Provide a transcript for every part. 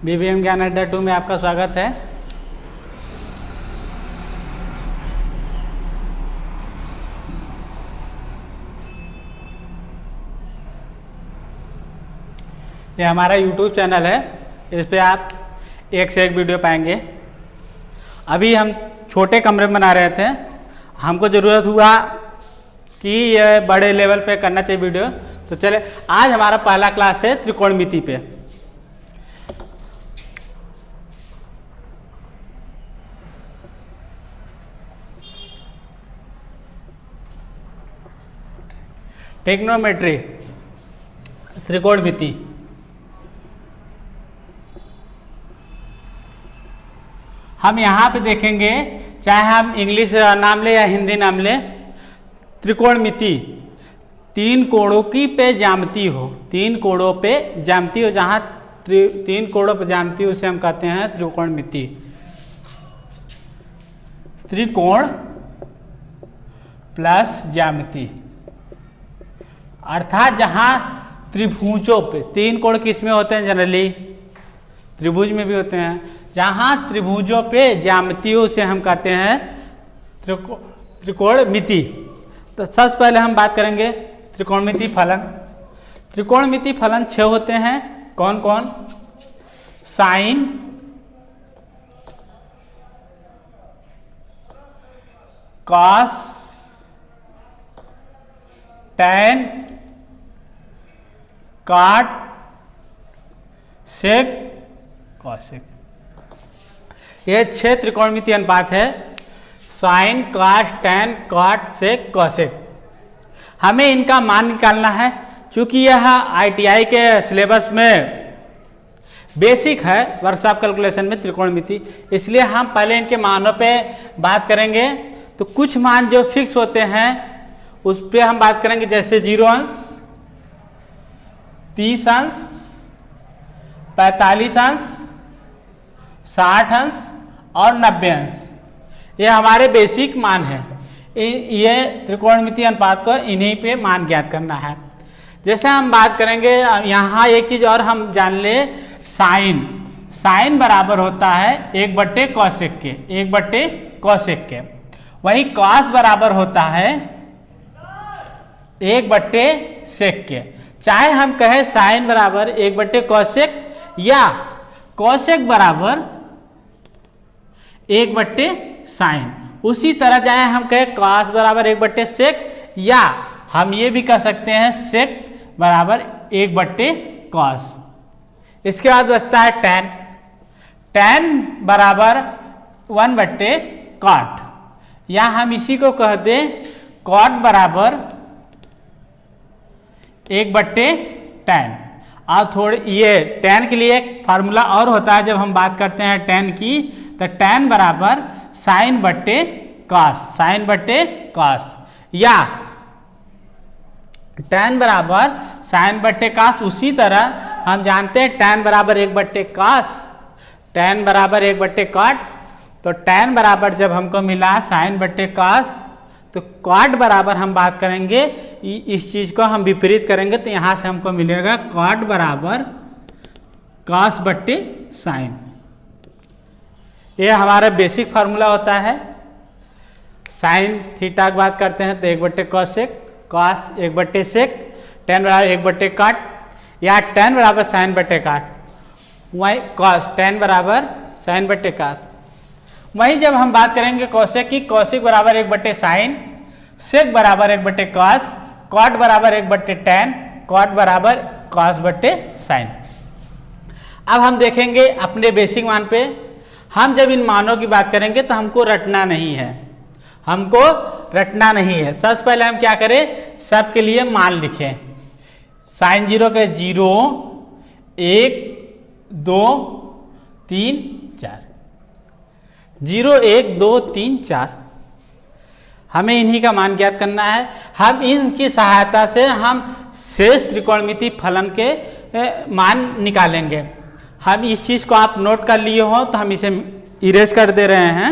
BBM ज्ञान अड्डा 2 में आपका स्वागत है। ये हमारा YouTube चैनल है, इस पे आप एक से एक वीडियो पाएंगे। अभी हम छोटे कमरे में बना रहे थे, हमको ज़रूरत हुआ कि ये बड़े लेवल पे करना चाहिए वीडियो, तो चले आज हमारा पहला क्लास है त्रिकोणमिति पे। ट्रिग्नोमेट्री, त्रिकोणमिति। हम यहाँ पे देखेंगे, चाहे हम इंग्लिश नाम ले या हिंदी नाम ले, त्रिकोणमिति तीन कोणों की पे ज्यामिति हो, तीन कोणों पे ज्यामिति हो, जहाँ तीन कोणों पे ज्यामिति उसे हम कहते हैं त्रिकोणमिति। त्रिकोण प्लस ज्यामिति, अर्थात जहाँ त्रिभुजों पे, तीन कोण किस में होते हैं, जनरली त्रिभुज में भी होते हैं, जहाँ त्रिभुजों पे ज्यामितियों से हम कहते हैं त्रिकोणमिति। तो सबसे पहले हम बात करेंगे त्रिकोणमिति फलन। त्रिकोणमिति फलन 6 होते हैं। कौन कौन? साइन, कॉस, टैन, कॉट, सेक, कॉसेक। ये 6 त्रिकोणमिति अनुपात है। साइन, कॉस, टैन, कॉट, सेक, कॉसेक। हमें इनका मान निकालना है। चूंकि यह ITI के सिलेबस में बेसिक है वर्कशॉप कैलकुलेशन में त्रिकोणमिति, इसलिए हम पहले इनके मानों पे बात करेंगे। तो कुछ मान जो फिक्स होते हैं उस पे हम बात करेंगे, जैसे 0 अंश, 30 अंश, 45 अंश, 60 अंश और 90 अंश। ये हमारे बेसिक मान है। ये त्रिकोणमिति अनुपात को इन्हीं पे मान ज्ञात करना है। जैसे हम बात करेंगे, यहाँ एक चीज और हम जान ले, साइन। साइन बराबर होता है 1/cos कॉसेक के, 1/cos कॉसेक के। वही कॉस बराबर होता है 1/sec सेक के। चाहे हम कहें साइन बराबर 1/cos कॉसेक या कॉसेक बराबर 1/sin साइन, उसी तरह चाहे हम कहें कॉस बराबर 1/sec सेक, या हम ये भी कह सकते हैं सेक बराबर 1/cos। इसके बाद बचता है टैन। टैन बराबर 1/cot, या हम इसी को कह दें कॉट बराबर 1/tan। और थोड़ी ये टैन के लिए एक फार्मूला और होता है, जब हम बात करते हैं टैन की, तो टैन बराबर sin/cos, sin/cos, या टैन बराबर sin/cos। उसी तरह हम जानते हैं टैन बराबर 1/cos, टैन बराबर 1/cot। तो टैन बराबर जब हमको मिला sin/cos, तो कॉट बराबर हम बात करेंगे, इस चीज को हम विपरीत करेंगे, तो यहां से हमको मिलेगा कॉट बराबर cos/sin। ये हमारा बेसिक फार्मूला होता है। साइन थीटा की बात करते हैं तो 1/cosec, कॉस 1/sec, टैन बराबर 1/cot, या टैन बराबर sin/cot, वही कॉस, टैन बराबर sin/cos। वही जब हम बात करेंगे कॉसेक की, कॉसेक बराबर 1/sin, सेक बराबर 1/cos, कॉट बराबर 1/tan, कॉट बराबर cos/sin। अब हम देखेंगे अपने बेसिक मान पे। हम जब इन मानों की बात करेंगे तो हमको रटना नहीं है, हमको रटना नहीं है। सबसे पहले हम क्या करें, सबके लिए मान लिखें। sin 0 के 0, 1, 2, 3, 4, 0, 1, 2, 3, 4। हमें इन्हीं का मान ज्ञात करना है। हम इनकी सहायता से हम शेष त्रिकोणमिति फलन के मान निकालेंगे। हम इस चीज को आप नोट कर लिए हो तो हम इसे इरेज कर दे रहे हैं।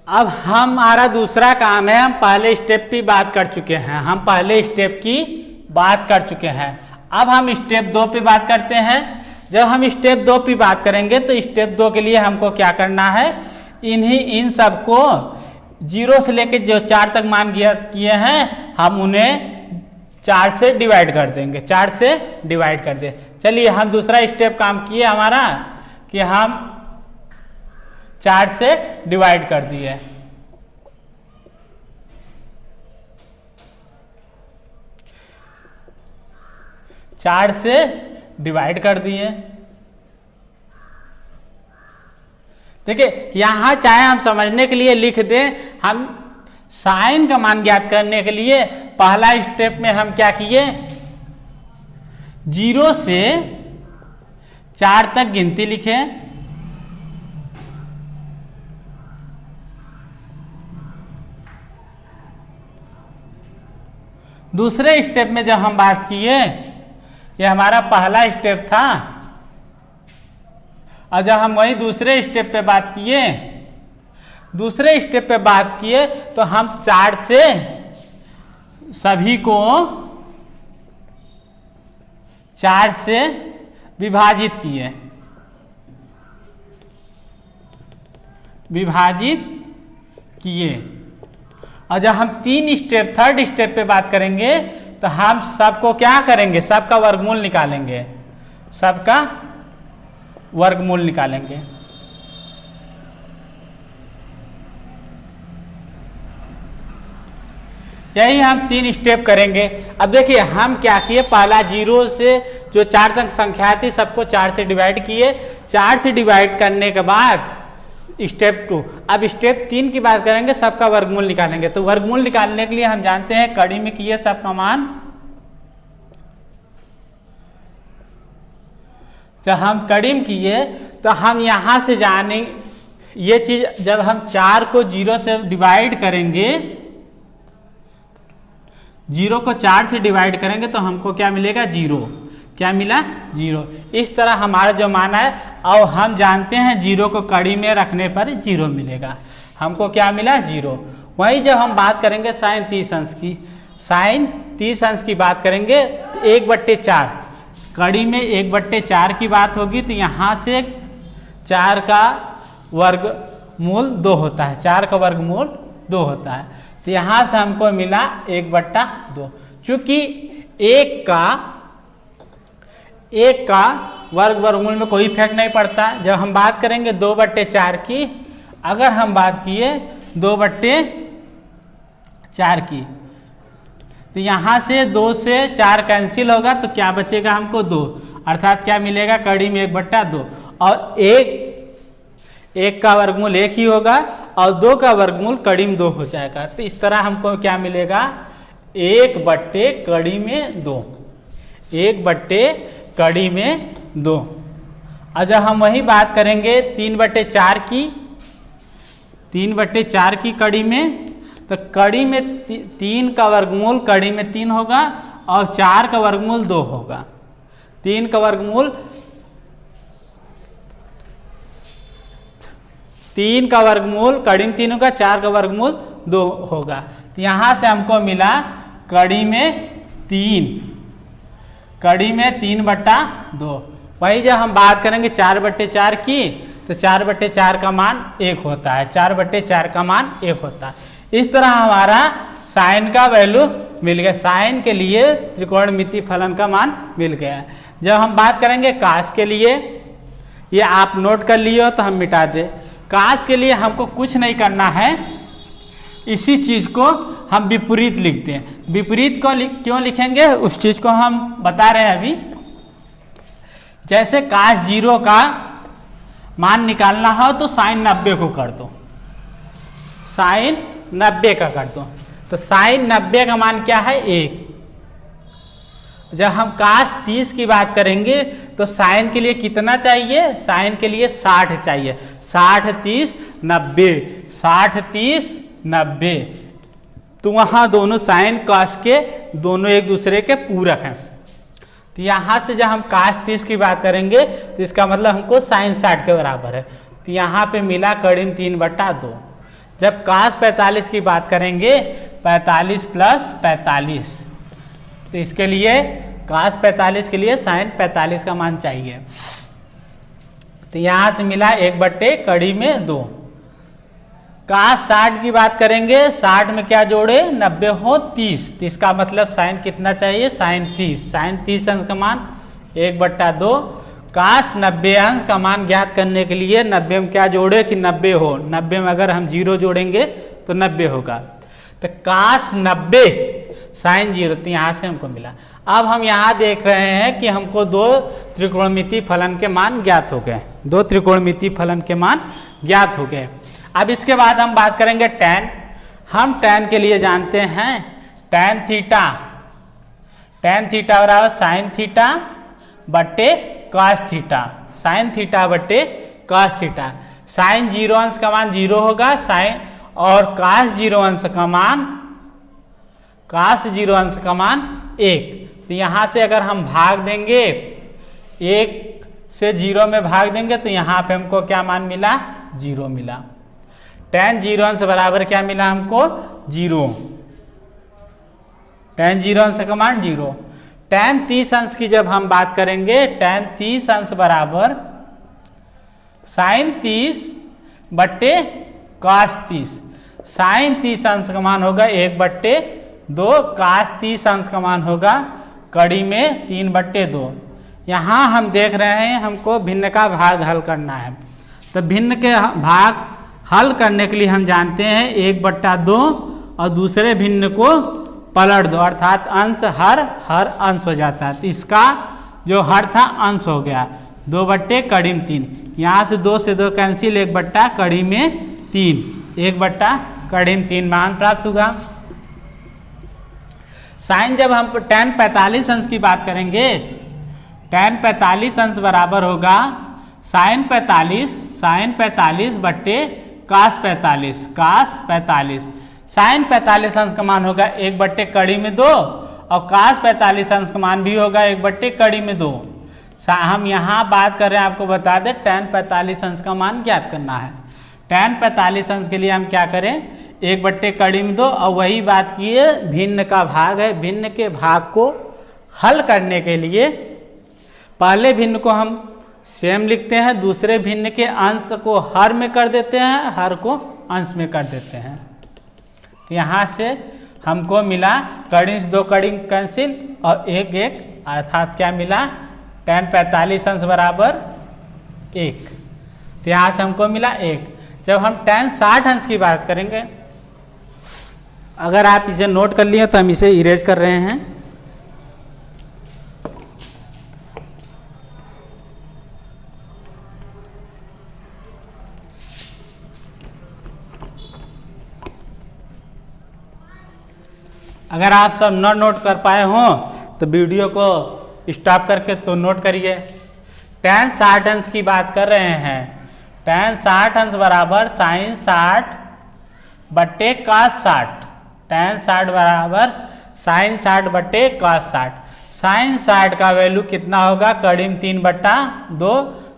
अब हमारा दूसरा काम है, हम पहले स्टेप की बात कर चुके हैं, हम पहले स्टेप की बात कर चुके हैं। अब हम स्टेप 2 पे बात करते हैं। जब हम स्टेप 2 पे बात करेंगे तो स्टेप 2 के लिए हमको क्या करना है, इन सबको 0 से लेकर जो 4 तक मान किए हैं हम उन्हें 4 से डिवाइड कर देंगे, 4 से डिवाइड कर दे। चलिए हम दूसरा स्टेप काम किए हमारा कि हम 4 से डिवाइड कर दिए। चार से डिवाइड कर दिए। देखिए यहां चाहे हम समझने के लिए लिख दें, हम साइन का मान ज्ञात करने के लिए पहला स्टेप में हम क्या किए, 0 से 4 तक गिनती लिखे। दूसरे स्टेप में जब हम बात किए, ये हमारा पहला स्टेप था, और जब हम वही दूसरे स्टेप पे बात किए, दूसरे स्टेप पे बात किए तो हम 4 से सभी को 4 से विभाजित किए, और जब हम 3 स्टेप थर्ड स्टेप पे बात करेंगे तो हम सबको क्या करेंगे, सबका वर्गमूल निकालेंगे, सबका वर्गमूल निकालेंगे। यही हम 3 स्टेप करेंगे। अब देखिए हम क्या किए, पहला 0 से जो 4 तक संख्या थी सबको 4 से डिवाइड किए। 4 से डिवाइड करने के बाद स्टेप 2, अब स्टेप 3 की बात करेंगे, सबका वर्गमूल निकालेंगे। तो वर्गमूल निकालने के लिए हम जानते हैं कड़ी में किए सबका मान, जब हम कड़ी में किए तो हम यहां से जाने ये चीज, जब हम 4 को 0 से डिवाइड करेंगे, 0 को 4 से डिवाइड करेंगे तो हमको क्या मिलेगा, 0। क्या मिला, 0। इस तरह हमारा जो मान है, और हम जानते हैं 0 को कड़ी में रखने पर 0 मिलेगा। हमको क्या मिला, 0। वही जब हम बात करेंगे साइन 30 अंश की, साइन 30 अंश की बात करेंगे तो 1/4 कड़ी में 1/4 की बात होगी, तो यहाँ से 4 का वर्गमूल 2 होता है, 4 का वर्गमूल 2 होता है। तो यहाँ से हमको मिला 1/2। चूंकि एक का वर्गमूल में कोई इफेक्ट नहीं पड़ता। जब हम बात करेंगे 2/4 की, अगर हम बात किए 2/4 की, तो यहाँ से 2 से 4 कैंसिल होगा तो क्या बचेगा हमको, 2, अर्थात क्या मिलेगा, कड़ी में 1/2, और एक का वर्गमूल 1 ही होगा और 2 का वर्गमूल कड़ी में 2 हो जाएगा। तो इस तरह हमको क्या मिलेगा, 1/कड़ी में 2, 1/कड़ी में 2। और जब हम वही बात करेंगे 3/4 की, 3/4 की कड़ी में, तो कड़ी में 3 का वर्गमूल कड़ी में 3 होगा और 4 का वर्गमूल 2 होगा। 3 का वर्गमूल 3 का वर्गमूल कड़ी में 3 होगा, 4 का वर्गमूल 2 होगा। तो यहाँ से हमको मिला कड़ी में 3, कड़ी में 3/2। वही जब हम बात करेंगे 4/4 की, तो 4/4 का मान 1 होता है, 4/4 का मान 1 होता है। इस तरह हमारा साइन का वैल्यू मिल गया, साइन के लिए त्रिकोणमिति फलन का मान मिल गया। जब हम बात करेंगे काश के लिए, ये आप नोट कर लिए हो तो हम मिटा दें। काश के लिए हमको कुछ नहीं करना है, इसी चीज को हम विपरीत लिखते हैं। विपरीत को क्यों लिखेंगे, उस चीज को हम बता रहे हैं अभी। जैसे काश 0 का मान निकालना हो तो साइन 90 को कर दो, साइन 90 का कर दो, तो साइन 90 का मान क्या है, 1। जब हम काश 30 की बात करेंगे तो साइन के लिए कितना चाहिए, साइन के लिए 60 चाहिए, 60 30 90, 60 30 90। तो वहाँ दोनों साइन काश के दोनों एक दूसरे के पूरक हैं। तो यहाँ से जब हम काश 30 की बात करेंगे तो इसका मतलब हमको साइन 60 के बराबर है। तो यहाँ पे मिला कड़ी में 3/2। जब cos 45 की बात करेंगे 45 प्लस 45, तो इसके लिए cos 45 के लिए sin 45 का मान चाहिए। तो यहां से मिला 1/कड़ी में 2। cos 60 की बात करेंगे, 60 में क्या जोड़े 90 हो 30, तो इसका मतलब साइन कितना चाहिए, साइन 30। साइन 30 अंश का मान 1/2। cos 90 अंश का मान ज्ञात करने के लिए 90 में क्या जोड़े कि 90 हो, 90 में अगर हम 0 जोड़ेंगे तो 90 होगा। तो cos 90 साइन 0, तो यहाँ से हमको मिला। अब हम यहाँ देख रहे हैं कि हमको दो त्रिकोणमितीय फलन के मान ज्ञात हो गए, दो त्रिकोणमितीय फलन के मान ज्ञात हो गए। अब इसके बाद हम बात करेंगे tan। हम tan के लिए जानते हैं tan थीटा, tan थीटा बराबर साइन थीटा बट्टे cos थीटा, साइन थीटा बट्टे cos थीटा। साइन 0 अंश का मान 0 होगा, साइन और cos 0 अंश का मान, cos 0 अंश का मान 1। तो यहाँ से अगर हम भाग देंगे, 1 से 0 में भाग देंगे तो यहाँ पे हमको क्या मान मिला, 0 मिला। tan 0 अंश बराबर क्या मिला हमको, 0। tan 0 अंश का मान 0। tan 30 अंश की जब हम बात करेंगे, tan 30 अंश बराबर साइन 30 बट्टे cos 30। साइन 30 अंश का मान होगा 1/2, cos 30 अंश का मान होगा कड़ी में 3/2। यहाँ हम देख रहे हैं हमको भिन्न का भाग हल करना है, तो भिन्न के भाग हल करने के लिए हम जानते हैं 1/2 और दूसरे भिन्न को पलट दो, अर्थात अंश हर अंश हो जाता है। तो इसका जो हर था अंश हो गया, 2/कड़ी में 3। यहाँ से 2 से 2 कैंसिल, 1/कड़ी में 3, 1/कड़ी में 3 मान प्राप्त होगा। साइन जब हम tan 45 अंश की बात करेंगे, tan 45 अंश बराबर होगा साइन 45 बट्टे cos 45। साइन 45 अंश का मान होगा 1/कड़ी में 2 और cos 45 अंश का मान भी होगा 1/कड़ी में 2। हम यहाँ बात कर रहे हैं, आपको बता दें tan 45 अंश का मान ज्ञात करना है। tan 45 अंश के लिए हम क्या करें, 1/कड़ी में 2 और वही बात की है भिन्न का भाग है। भिन्न के भाग को हल करने के लिए पहले भिन्न को हम सेम लिखते हैं, दूसरे भिन्न के अंश को हर में कर देते हैं, हर को अंश में कर देते हैं। तो यहाँ से हमको मिला कड़ी से 2 कड़ी कैंसिल और 1, अर्थात क्या मिला, tan 45 अंश बराबर 1। तो यहाँ से हमको मिला 1। जब हम tan 60 अंश की बात करेंगे, अगर आप इसे नोट कर लिए तो हम इसे इरेज कर रहे हैं। अगर आप सब न नोट कर पाए हों तो वीडियो को स्टॉप करके तो नोट करिए। tan 60 अंश की बात कर रहे हैं, tan 60 अंश बराबर साइन 60 बट्टे cos 60। tan 60 बराबर साइन 60 बट्टे cos 60। साइन 60 का वैल्यू कितना होगा, कड़ी में 3/2।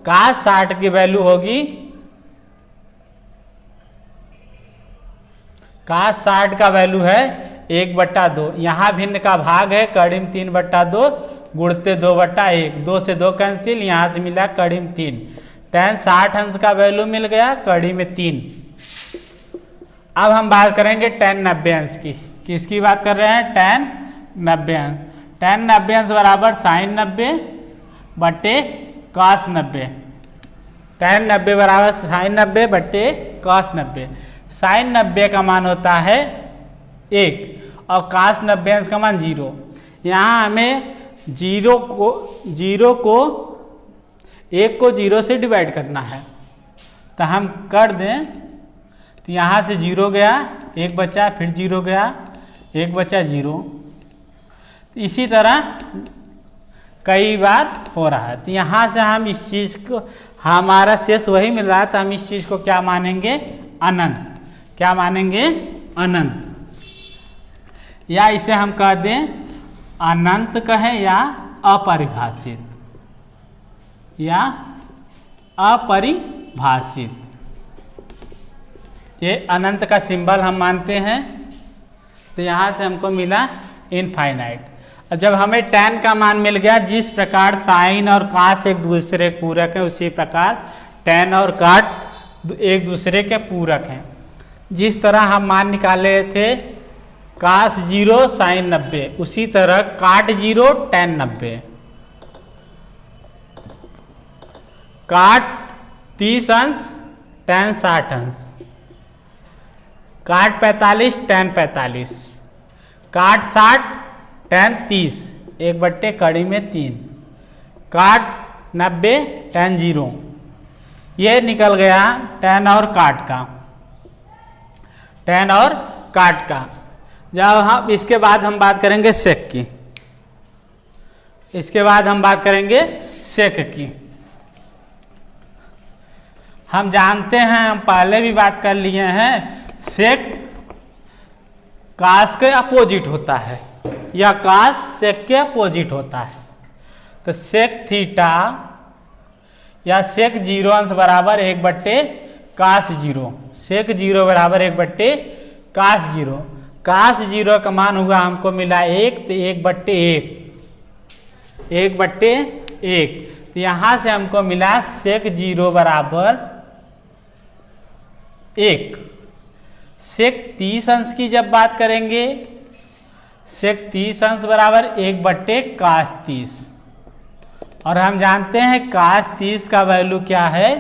cos 60 की वैल्यू होगी, cos 60 का वैल्यू है 1/2। यहाँ भिन्न का भाग है, कड़ी में 3/2 गुणते 2/1, 2 से 2 कैंसिल, यहाँ से मिला कड़ी में 3। tan 60 अंश का वैल्यू मिल गया कड़ी में 3। अब हम बात करेंगे tan 90 अंश की। किसकी बात कर रहे हैं, tan 90 अंश। tan 90 अंश बराबर साइन 90 बट्टे cos 90। tan 90 बराबर साइन 90 बट्टे cos 90। साइन 90 का मान होता है 1 और cos 90 अंश का मान 0। यहाँ हमें 1 को 0 से डिवाइड करना है, तो हम कर दें। तो यहाँ से 0 गया, 1 बचा, फिर 0 गया, 1 बचा 0। इसी तरह कई बार हो रहा है। तो यहाँ से हम इस चीज़ को, हमारा शेष वही मिल रहा है, तो हम इस चीज़ को क्या मानेंगे, अनंत। क्या मानेंगे, अनंत। या इसे हम कह दें अनंत कहें या अपरिभाषित, या अपरिभाषित। ये अनंत का सिंबल हम मानते हैं, तो यहाँ से हमको मिला इनफाइनाइट। अब जब हमें tan का मान मिल गया, जिस प्रकार साइन और कास एक दूसरे के पूरक हैं, उसी प्रकार tan और काट एक दूसरे के पूरक हैं। जिस तरह हम मान निकाले थे कास 0 साइन 90, उसी तरह काट 0 tan 90, काट 30 अंश tan 60 अंश, काट 45 tan 45, काट 60 tan 30, 1/3, काट 90 tan 0। ये निकल गया tan और काट का, tan और काट का। जब हम इसके बाद हम बात करेंगे सेक की, इसके बाद हम बात करेंगे सेक की। हम जानते हैं, हम पहले भी बात कर लिए हैं, सेक कास के अपोजिट होता है या कास सेक के अपोजिट होता है। तो सेक थीटा या सेक 0 अंश बराबर 1/कास 0, सेक 0 बराबर 1/कास 0। कास 0 का मान हुआ हमको मिला 1, तो 1/1, 1/1। तो यहाँ से हमको मिला सेक 0 बराबर 1। सेक 30 अंश की जब बात करेंगे, सेक 30 अंश बराबर 1/कास 30, और हम जानते हैं कास 30 का वैल्यू क्या है,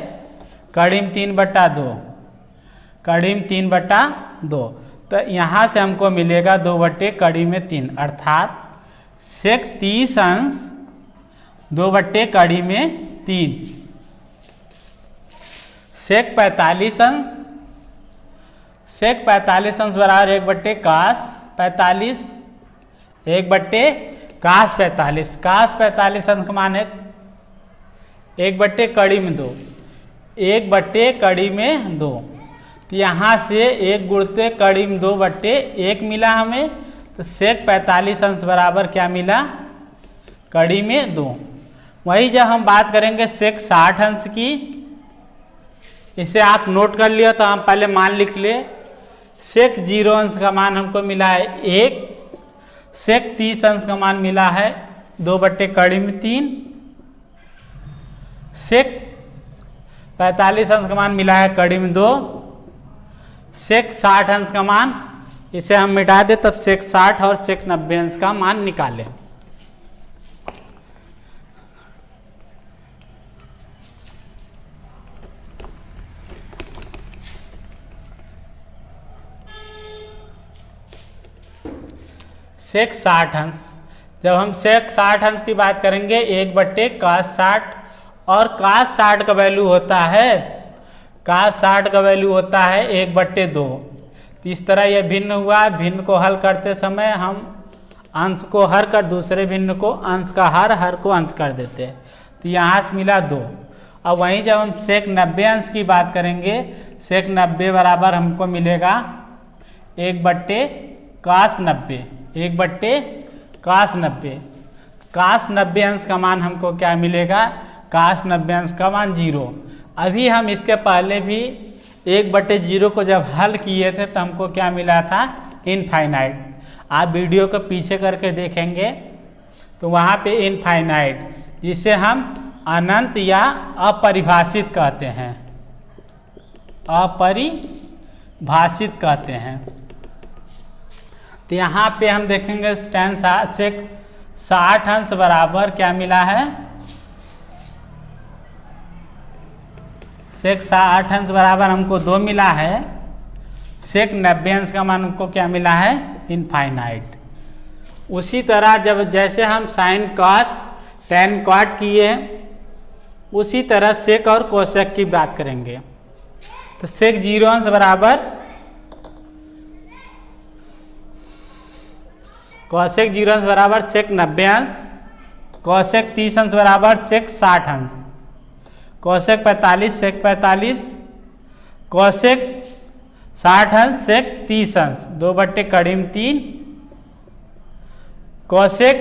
कड़ीम 3/2, कड़ीम 3/2। तो यहाँ से हमको मिलेगा 2/3, अर्थात सेक 30 अंश 2/3। सेक 45 अंश, सेक 45 अंश बराबर 1/कास 45, 1/कास 45। कास 45 अंश का मान है 1/2, 1/2। तो यहाँ से 1 गुणते 2/1 मिला हमें। तो सेक 45 अंश बराबर क्या मिला, 2। वही जब हम बात करेंगे सेक 60 अंश की, इसे आप नोट कर लियो, तो हम पहले मान लिख ले। सेक 0 अंश का मान हमको मिला है 1, सेक 30 अंश का मान मिला है 2/3, सेक 45 अंश का मान मिला है 2, सेक 60 अंश का मान, इसे हम मिटा दे, तब सेक 60 और सेक 90 अंश का मान निकालें। सेक 60 अंश, जब हम सेक 60 अंश की बात करेंगे 1/कास 60, और कास 60 का वैल्यू होता है, कास 60 का वैल्यू होता है 1/2। तो इस तरह यह भिन्न हुआ। भिन्न को हल करते समय हम अंश को हर कर, दूसरे भिन्न को अंश का हर को अंश कर देते हैं। तो यहाँ से मिला 2। अब वहीं जब हम सेक 90 अंश की बात करेंगे, सेक 90 बराबर हमको मिलेगा 1/कास 90, 1/कास 90। कास 90 अंश का मान हमको क्या मिलेगा, कास 90 अंश का मान 0। अभी हम इसके पहले भी 1/0 को जब हल किए थे तो हमको क्या मिला था, इनफाइनाइट। आप वीडियो को पीछे करके देखेंगे तो वहाँ पे इनफाइनाइट, जिसे हम अनंत या अपरिभाषित कहते हैं, अपरिभाषित कहते हैं। तो यहाँ पे हम देखेंगे tan सेक 60 अंश बराबर क्या मिला है, सेक 60 अंश बराबर हमको 2 मिला है। सेक 90 अंश का मान हमको क्या मिला है, इनफाइनाइट। उसी तरह जैसे हम साइन कॉस tan कॉट किए, उसी तरह सेक और कोसेक की बात करेंगे। तो सेक 0 अंश बराबर कोसेक 0 अंश बराबर सेक 90 अंश, कोसेक 30 अंश बराबर सेक 60 अंश, कोसेक 45 सेक 45, कोसेक 60 अंश सेक 30 अंश, 2/3, कोसेक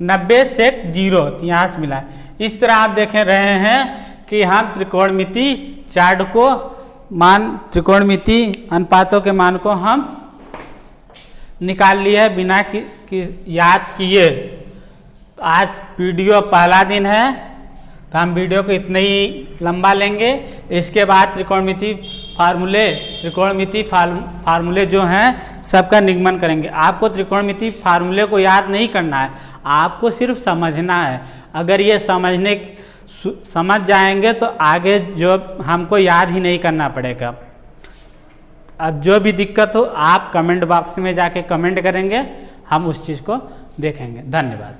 90 सेक 0। यहाँ से मिला। इस तरह आप देख रहे हैं कि हम त्रिकोणमिति चार्ट को मान त्रिकोणमिति अनुपातों के मान को हम निकाल लिए है बिना याद किए। तो आज वीडियो पहला दिन है तो हम वीडियो को इतना ही लंबा लेंगे। इसके बाद त्रिकोणमिति फार्मूले जो हैं सबका निगमन करेंगे। आपको त्रिकोणमिति फार्मूले को याद नहीं करना है, आपको सिर्फ समझना है। अगर ये समझ जाएंगे तो आगे जो हमको याद ही नहीं करना पड़ेगा। अब जो भी दिक्कत हो आप कमेंट बॉक्स में जाके कमेंट करेंगे, हम उस चीज़ को देखेंगे। धन्यवाद।